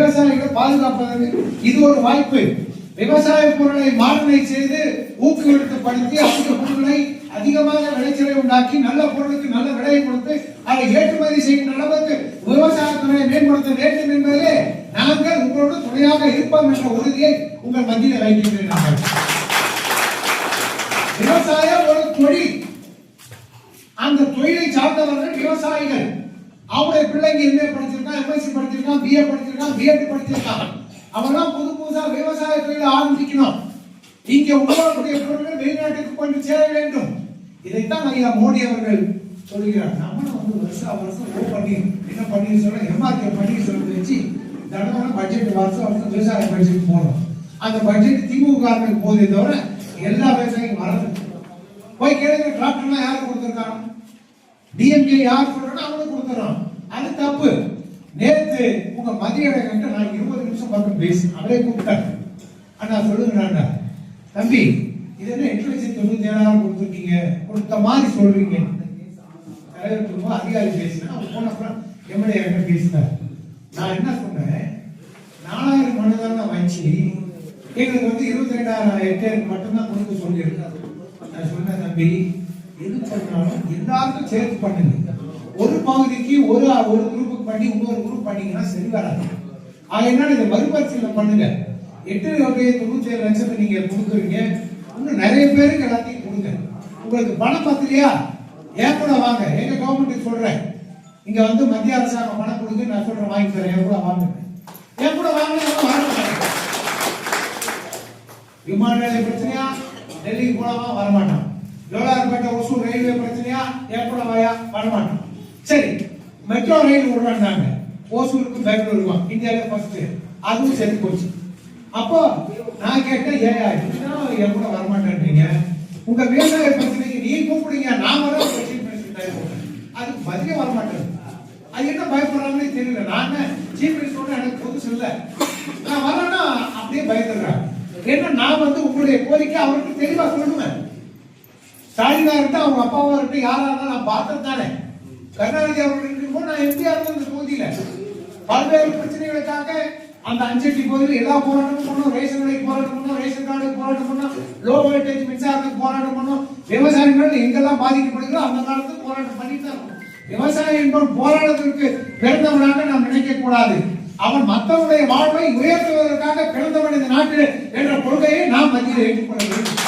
விவசாயிகளை பாதுகாப்பதற்கு இது ஒரு வாய்ப்பு. விவசாய பொருளை மாடனை செய்து ஊக்குவிடுத்தப்படுத்தி அதிக பொருட்களை அதிகமாக விளைச்சலை உண்டாக்கி நல்ல பொருளுக்கு நல்ல விலையை கொடுத்து அதை ஏற்றுமதி செய்யும் அளவுக்கு விவசாயத்துறையை மேம்படுத்த வேண்டும் என்பதிலே நாங்கள் உங்களோடு துணையாக இருப்போம் என்ற உறுதியை உங்கள் மத்தியில் வைக்கின்றேன். விவசாயம் ஒரு தொழில். அந்த தொழிலை சார்ந்தவர்கள் விவசாயிகள். அவருடைய பிள்ளைங்க எம்ஏ படிச்சிருக்கான், எம்எஸ்சி படிச்சிருக்கான், பிஏ படிச்சிருக்கான், பிஎட் படிச்சிருக்கான். அவெல்லாம் புதுசா விவசாய தொழிலை ஆரம்பிக்கணும். இங்க உருவாக்கக்கூடிய பொருட்கள் வெளிநாட்டுக்கு கொண்டு சேர வேண்டும். இதைத்தான் ஐயா மோடி அவர்கள் சொல்கிறார். நம்மளும் வருஷம் ஓ பண்ணி என்ன பண்ணி சொல்ல எம்ஆர்கே பண்ணி சொல்றது வச்சு தடவை பட்ஜெட் வருஷம் விவசாய பட்ஜெட் போறோம். அந்த பட்ஜெட் திமுக போதே தவிர எல்லா விவசாயியும் வரது. போய் கேளுங்க, டிராக்டர்லாம் யாரு கொடுத்துருக்காங்க? டிஎம்கே யார் சொல்றோம் அவனுக்கு கொடுத்துறோம். அது தப்பு. நேற்று உங்க மதிய கட்ட நான் 20 நிமிஷம் பக்கம் பேசி அவரே கூப்பிட்டாங்க. அண்ணா சொல்லுங்க தம்பி, இது என்ன 8,97,000 கொடுத்துருக்கீங்க, கொடுத்த மாதிரி சொல்றீங்க. தலைவர் அதிகாரி பேசினா அவர் போனப்புறம் எம்எல்ஏ பேசினார். நான் என்ன சொன்னேன், 4000 மனு தானே வச்சு எங்களுக்கு 22,000 ஹெக்டேருக்கு மட்டும்தான் கொடுக்க சொல்லியிருக்காரு. நான் சொன்னேன், தம்பி எது பண்ணாலும் எல்லாருக்கும் சேர்த்து பண்ணுங்க. ஒரு பகுதிக்கு ஒரு குரூப்புக்கு பண்ணி இன்னொரு குரூப் பண்ணீங்கன்னா சரி வராது. அதனால இதை மறுபரிசீலனை பண்ணுங்க. 8,97 லட்சத்தை நீங்க கொடுக்குறீங்க, இன்னும் நிறைய பேருக்கு எல்லாத்தையும் கொடுங்க. உங்களுக்கு பணம் பத்திரியா ஏன் கூட வாங்க, எங்க கவர்மெண்ட் சொல்றேன், இங்க மத்திய அரசாங்கம் பணம் கொடுங்க, நான் சொல்றேன் வாங்கி தரேன், என் கூட வாங்க, என் கூட வாங்க. விமான நிலைய பிரச்சனையா டெல்லிக்கு போலாமா வரமாட்டான். ஜோலார்பேட்டை ஒசூர் ரயில்வே பிரச்சனையா என் கூட வாயா வரமாட்டான். சரி, மெட்ரோ ரயில் விடுறாங்க ஓசூருக்கு பெங்களூருக்கும், இந்தியாவில ஃபர்ஸ்ட், அதுவும் சரி போச்சு. அப்போ நான் கேட்டேன், ஏயா என் கூட வரமாட்டேன்றீங்க, உங்க விவசாய பிரச்சனைக்கு நீ கூப்பிடுங்க, நான் வர அதுக்கு பதிலே வரமாட்டேன். அது என்ன பயப்படுறாங்கன்னு தெரியல. நான் சீஃப் மினிஸ்டர் எனக்கு புதுசு இல்லை, நான் வரேன்னா அப்படியே பயந்துடுறேன். ஏன்னா நான் உங்களுடைய கோரிக்கை அவருக்கு தெளிவா சொல்லுவேன். ஸ்டாலினா இருக்கட்டும், அவங்க அப்பாவா இருக்கட்டும், யாரா இருந்தாலும் நான் பார்த்தது தானே. கருணாநிதி அவர்கள் இருக்கும்போது நான் எம்பியா இருந்த இந்த தொகுதியில பல்வேறு பிரச்சனைகளுக்காக அந்த அஞ்சட்டி பகுதியில் எல்லா போராட்டமும் பண்ணோம். ரேஷன் கடைக்கு போராட்டம் பண்ணோம், ரேஷன் கார்டுக்கு போராட்டம் பண்ணோம், லோ வோல்டேஜ் மின்சாரத்துக்கு போராட்டம் பண்ணோம். விவசாயிகள் எங்கெல்லாம் பாதிக்கப்படுகிறோம் அந்த காலத்துக்கு போராட்டம் பண்ணிட்டு தான் இருக்கோம். விவசாயி என்பவன் போராட்டத்திற்கு பிறந்தவனாக நாம் நினைக்க கூடாது. அவன் மற்றவனுடைய வாழ்வை உயர்த்துவதற்காக பிறந்தவன் இந்த நாட்டில் என்ற கொள்கையை நாம் மத்தியில் ஏற்றுக்கொள்ள வேண்டும்.